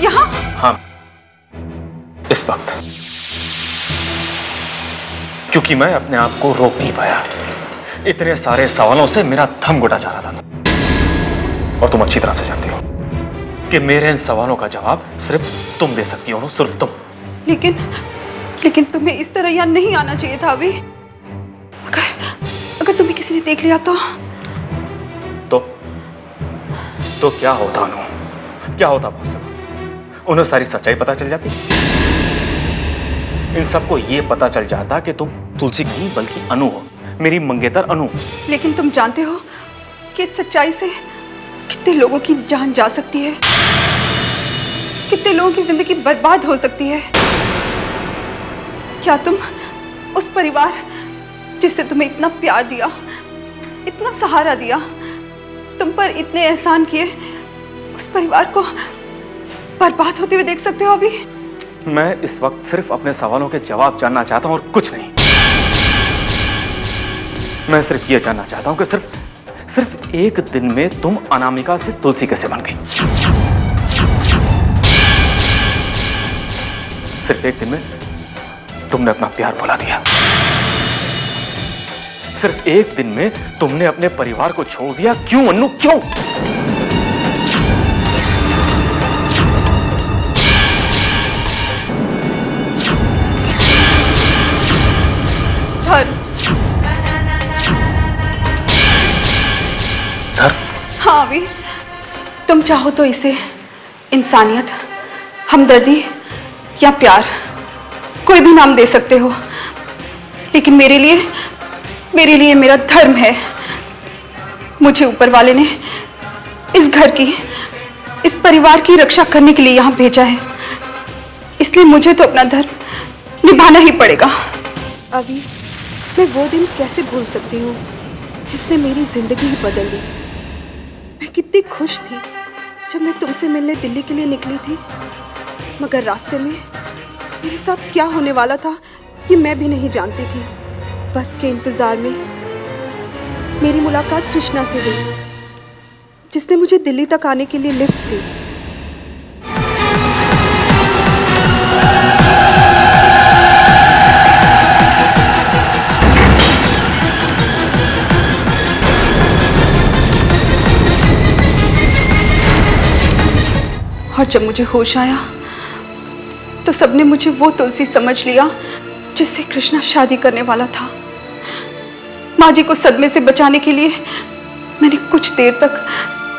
यहाँ? हाँ, इस वक्त, क्योंकि मैं अपने आप को रोक नहीं पाया। इतने सारे सवालों से मेरा थम घुटा जा रहा था। और तुम अच्छी तरह से जानती हो कि मेरे इन सवालों का जवाब सिर्फ तुम दे सकती हो, सिर्फ तुम। लेकिन तुम्हें इस तरह यहाँ नहीं आना चाहिए था अभी। अगर तुम्हें किसी ने देख लिया तो क्या होता अनु? क्या होता बहुत? उन्हें सारी सच्चाई पता चल जाती। इन सबको ये पता चल जाता कि तुम तुलसी नहीं बल्कि अनु हो, मेरी मंगेतर अनु। लेकिन तुम जानते हो कि इस सच्चाई से कितने लोगों की जान जा सकती है, कितने लोगों की जिंदगी बर्बाद हो सकती है। क्या तुम उस परिवार जिससे तुम्हें इतना प्यार दिया, इतना सहारा दिया, तुम पर इतने एहसान किए, उस परिवार को बर्बाद होते हुए देख सकते हो अभी? मैं इस वक्त सिर्फ अपने सवालों के जवाब जानना चाहता हूं और कुछ नहीं। मैं सिर्फ ये जानना चाहता हूं कि सिर्फ एक दिन में तुम अनामिका से तुलसी कैसे बन गई? सिर्फ एक दिन में तुमने अपना प्यार भुला दिया। सिर्फ एक दिन में तुमने अपने परिवार को छोड़ दिया। क्यों अन्नू, क्यों? धर्म। हाँ अभी तुम चाहो तो इसे इंसानियत, हमदर्दी या प्यार, कोई भी नाम दे सकते हो, लेकिन मेरे लिए मेरा धर्म है। मुझे ऊपर वाले ने इस घर की, इस परिवार की रक्षा करने के लिए यहाँ भेजा है, इसलिए मुझे तो अपना धर्म निभाना ही पड़ेगा। अभी मैं वो दिन कैसे भूल सकती हूँ जिसने मेरी जिंदगी ही बदल दी। मैं कितनी खुश थी जब मैं तुमसे मिलने दिल्ली के लिए निकली थी, मगर रास्ते में मेरे साथ क्या होने वाला था ये मैं भी नहीं जानती थी। बस के इंतजार में मेरी मुलाकात कृष्णा से हुई, जिसने मुझे दिल्ली तक आने के लिए लिफ्ट दी। और जब मुझे होश आया तो सबने मुझे वो तुलसी समझ लिया जिससे कृष्णा शादी करने वाला था। माँ जी को सदमे से बचाने के लिए मैंने कुछ देर तक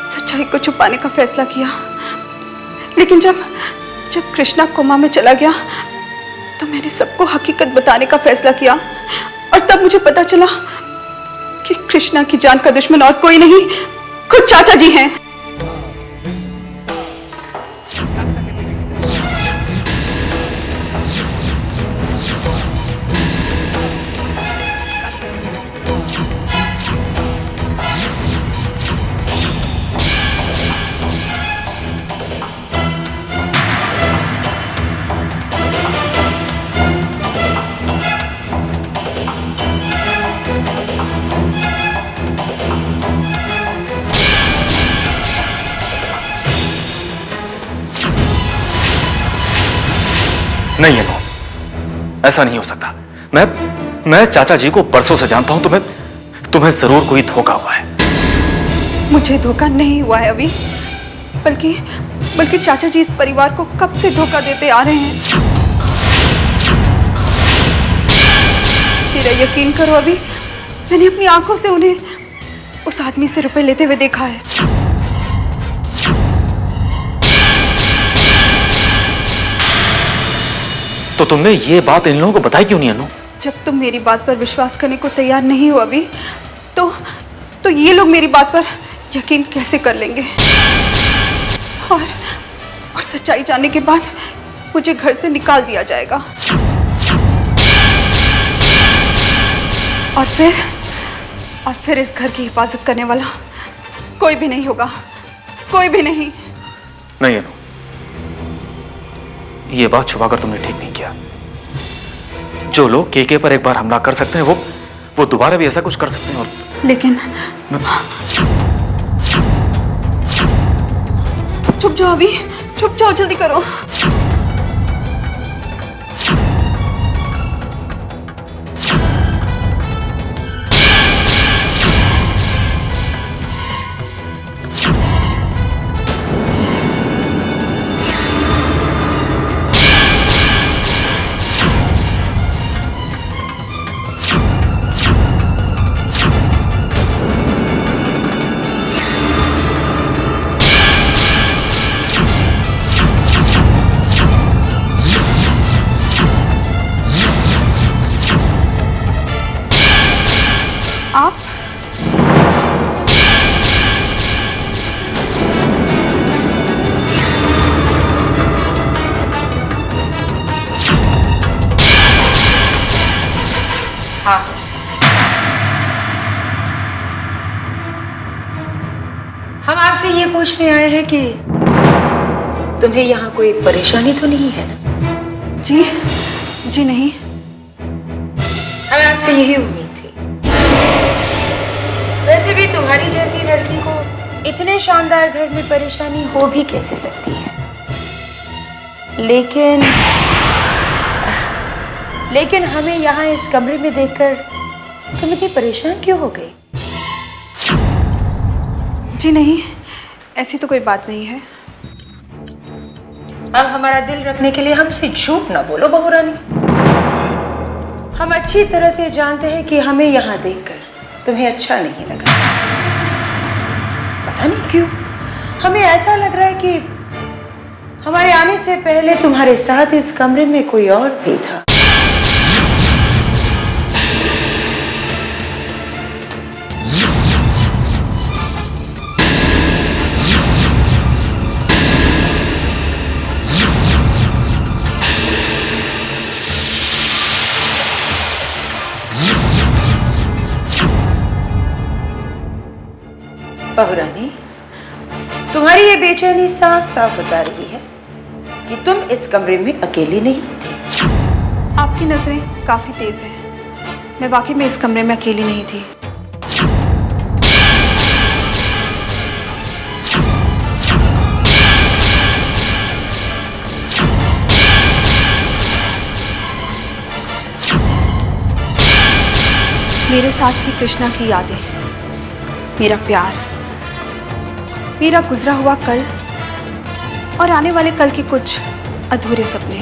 सच्चाई को छुपाने का फैसला किया, लेकिन जब कृष्णा कोमा में चला गया तो मैंने सबको हकीकत बताने का फैसला किया। और तब मुझे पता चला कि कृष्णा की जान का दुश्मन और कोई नहीं, खुद चाचा जी हैं। नहीं अनु, ऐसा नहीं हो सकता। मैं चाचा जी को बरसों से जानता हूं। तुम्हें जरूर कोई धोखा हुआ है। मुझे धोखा नहीं हुआ है अभी, बल्कि चाचा जी इस परिवार को कब से धोखा देते आ रहे हैं। मेरा यकीन करो, अभी मैंने अपनी आंखों से उन्हें उस आदमी से रुपए लेते हुए देखा है। तो तुमने ये बात इन लोगों को बताई क्यों नहीं अनु? जब तुम मेरी बात पर विश्वास करने को तैयार नहीं हो अभी, तो ये लोग मेरी बात पर यकीन कैसे कर लेंगे? और सच्चाई जानने के बाद मुझे घर से निकाल दिया जाएगा। और फिर इस घर की हिफाजत करने वाला कोई भी नहीं होगा, कोई भी नहीं। नहीं अनु, ये बात छुपाकर तुमने ठीक नहीं किया। जो लोग केके पर एक बार हमला कर सकते हैं वो दोबारा भी ऐसा कुछ कर सकते हैं। और लेकिन चुप जाओ अभी, छुप जाओ, जल्दी करो। आप हाँ, हम आपसे ये पूछने आए हैं कि तुम्हें यहाँ कोई परेशानी तो नहीं है ना? जी नहीं। हमें आपसे यही उम्मीद थी। वैसे भी तुम्हारी जैसी लड़की को इतने शानदार घर में परेशानी हो भी कैसे सकती है, लेकिन हमें यहाँ इस कमरे में देखकर तुम इतनी परेशान क्यों हो गई? जी नहीं, ऐसी तो कोई बात नहीं है। अब हमारा दिल रखने के लिए हमसे झूठ ना बोलो बहू रानी। हम अच्छी तरह से जानते हैं कि हमें यहाँ देखकर तुम्हें अच्छा नहीं लगा। पता नहीं क्यों हमें ऐसा लग रहा है कि हमारे आने से पहले तुम्हारे साथ इस कमरे में कोई और भी था। बहू रानी, तुम्हारी ये बेचैनी साफ साफ बता रही है कि तुम इस कमरे में अकेली नहीं थे। आपकी नजरें काफी तेज हैं। मैं वाकई में इस कमरे में अकेली नहीं थी। मेरे साथ थी कृष्णा की यादें, मेरा प्यार, मेरा गुजरा हुआ कल और आने वाले कल के कुछ अधूरे सपने।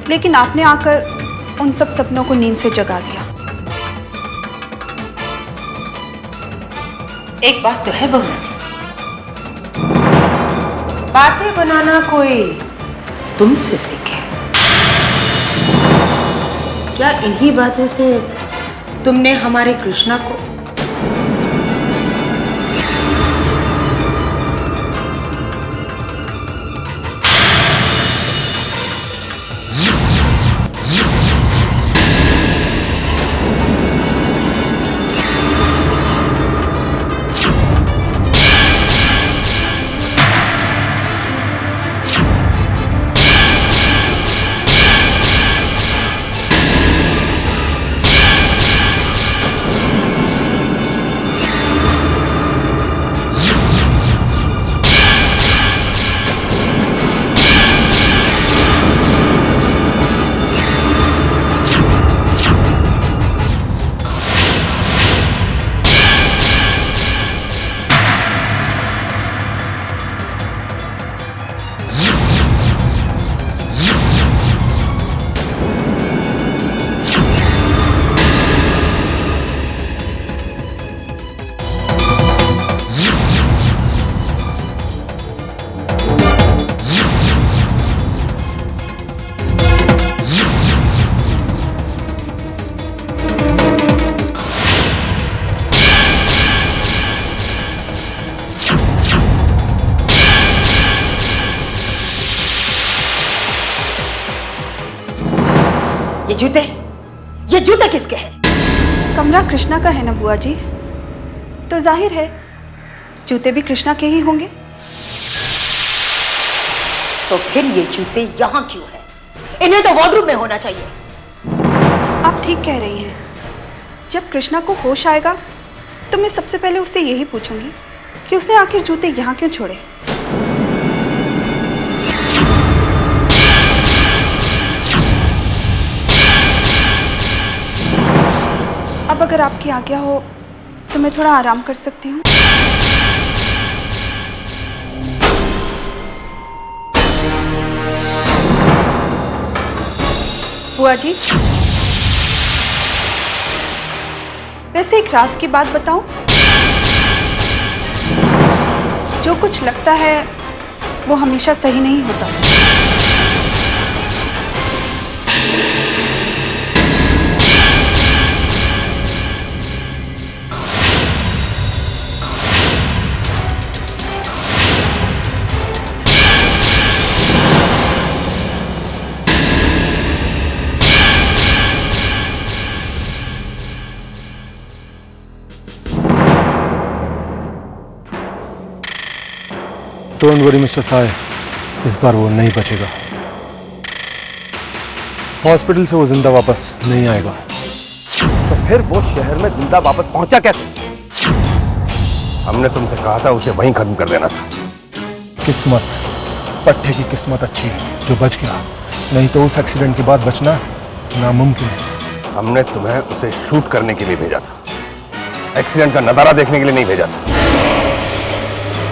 लेकिन आपने आकर उन सब सपनों को नींद से जगा दिया। एक बात तो है बहू रानी, बातें बनाना कोई तुमसे सीखे। क्या इन्हीं बातों से तुमने हमारे कृष्णा को ये जूते किसके हैं? कमरा कृष्णा का है ना बुआ जी, तो जाहिर है जूते भी कृष्णा के ही होंगे। तो फिर ये जूते यहाँ क्यों हैं? इन्हें तो वार्डरूम में होना चाहिए। आप ठीक कह रही हैं। जब कृष्णा को होश आएगा तो मैं सबसे पहले उससे यही पूछूंगी कि उसने आखिर जूते यहाँ क्यों छोड़े। अब अगर आपकी आज्ञा हो तो मैं थोड़ा आराम कर सकती हूँ। बुआ जी, वैसे एक राज की बात बताऊं? जो कुछ लगता है वो हमेशा सही नहीं होता। डोंट वरी मिस्टर साय, इस बार वो नहीं बचेगा। हॉस्पिटल से वो जिंदा वापस नहीं आएगा। तो फिर वो शहर में जिंदा वापस पहुंचा कैसे? हमने तुमसे कहा था उसे वहीं खत्म कर देना था। किस्मत, पट्टे की किस्मत अच्छी है जो बच गया, नहीं तो उस एक्सीडेंट के बाद बचना नामुमकिन है। हमने तुम्हें उसे शूट करने के लिए भेजा था, एक्सीडेंट का नजारा देखने के लिए नहीं भेजा था।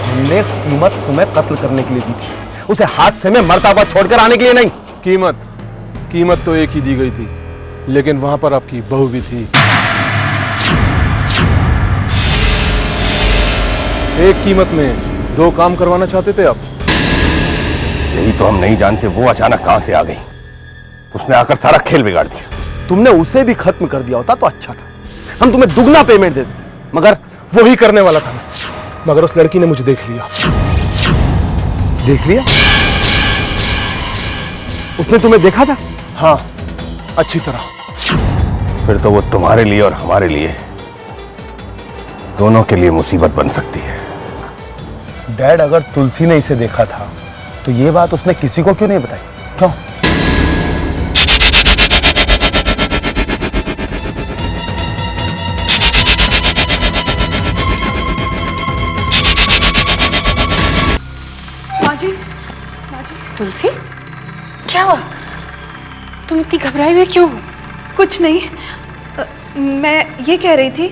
हमने कीमत तुम्हें कत्ल करने के लिए दी थी, उसे हादसे में मरता हुआ छोड़कर आने के लिए नहीं। कीमत तो एक ही दी गई थी, लेकिन वहां पर आपकी बहू भी थी। एक कीमत में दो काम करवाना चाहते थे आप। यही तो हम नहीं जानते वो अचानक कहां से आ गई। उसने आकर सारा खेल बिगाड़ दिया। तुमने उसे भी खत्म कर दिया होता तो अच्छा था, हम तुम्हें दुगना पेमेंट देते, मगर वही करने वाला था मैं, मगर उस लड़की ने मुझे देख लिया। देख लिया? उसने तुम्हें देखा था? हाँ, अच्छी तरह। फिर तो वो तुम्हारे लिए और हमारे लिए, दोनों के लिए मुसीबत बन सकती है। डैड, अगर तुलसी ने इसे देखा था तो ये बात उसने किसी को क्यों नहीं बताई? क्यों? तुलसी, क्या हुआ? तुम इतनी घबराई हुई क्यों हो? कुछ नहीं, मैं ये कह रही थी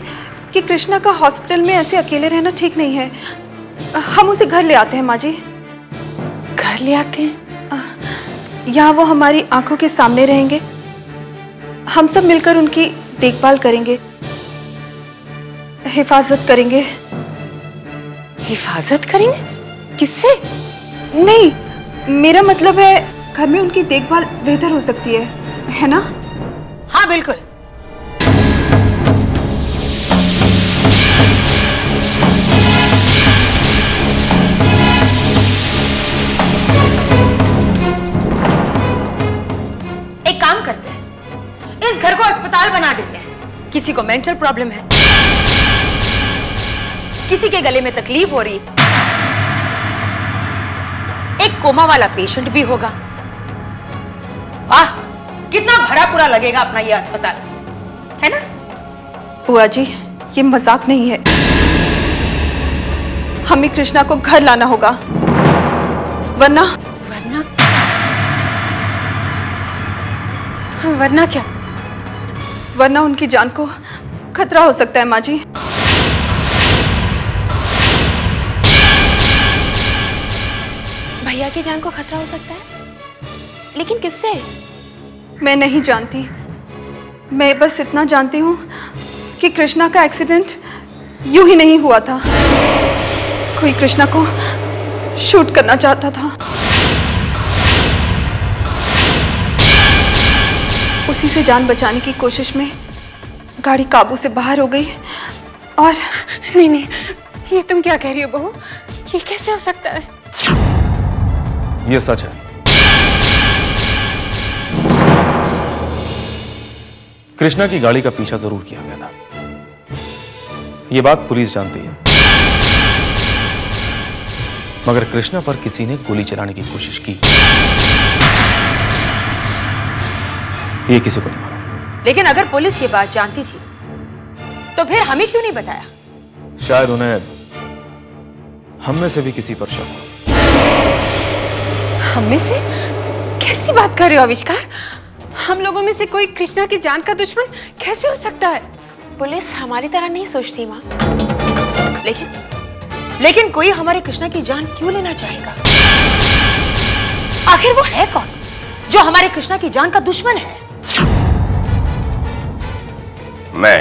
कि कृष्णा का हॉस्पिटल में ऐसे अकेले रहना ठीक नहीं है। हम उसे घर ले आते हैं माँ जी। घर ले आते हैं? यहाँ वो हमारी आंखों के सामने रहेंगे, हम सब मिलकर उनकी देखभाल करेंगे, हिफाजत करेंगे। हिफाजत करेंगे? किससे? नहीं, मेरा मतलब है घर में उनकी देखभाल बेहतर हो सकती है ना? हाँ बिल्कुल। एक काम करते हैं, इस घर को अस्पताल बना देते हैं। किसी को मेंटल प्रॉब्लम है, किसी के गले में तकलीफ हो रही, एक कोमा वाला पेशेंट भी होगा। वाह, कितना भरा पूरा लगेगा अपना ये अस्पताल, है ना? बुआ जी, ये मजाक नहीं है। हमें कृष्णा को घर लाना होगा, वरना वरना क्या? वरना उनकी जान को खतरा हो सकता है माँ जी। भैया की जान को खतरा हो सकता है? लेकिन किससे? मैं नहीं जानती, मैं बस इतना जानती हूँ कि कृष्णा का एक्सीडेंट यूं ही नहीं हुआ था। कोई कृष्णा को शूट करना चाहता था, उसी से जान बचाने की कोशिश में गाड़ी काबू से बाहर हो गई और नहीं, ये तुम क्या कह रही हो बहू? ये कैसे हो सकता है? ये सच है। कृष्णा की गाड़ी का पीछा जरूर किया गया था, यह बात पुलिस जानती है, मगर कृष्णा पर किसी ने गोली चलाने की कोशिश की, ये किसी को नहीं मालूम। लेकिन अगर पुलिस ये बात जानती थी तो फिर हमें क्यों नहीं बताया? शायद उन्हें हम में से भी किसी पर शक हो। हम में से? कैसी बात कर रहे हो आविष्कार? हम लोगों में से कोई कृष्णा की जान का दुश्मन कैसे हो सकता है? पुलिस हमारी तरह नहीं सोचती माँ। लेकिन कोई हमारे कृष्णा की जान क्यों लेना चाहेगा? आखिर वो है कौन जो हमारे कृष्णा की जान का दुश्मन है? मैं।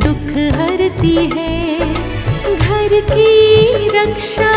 दुख हरती है, घर की रक्षा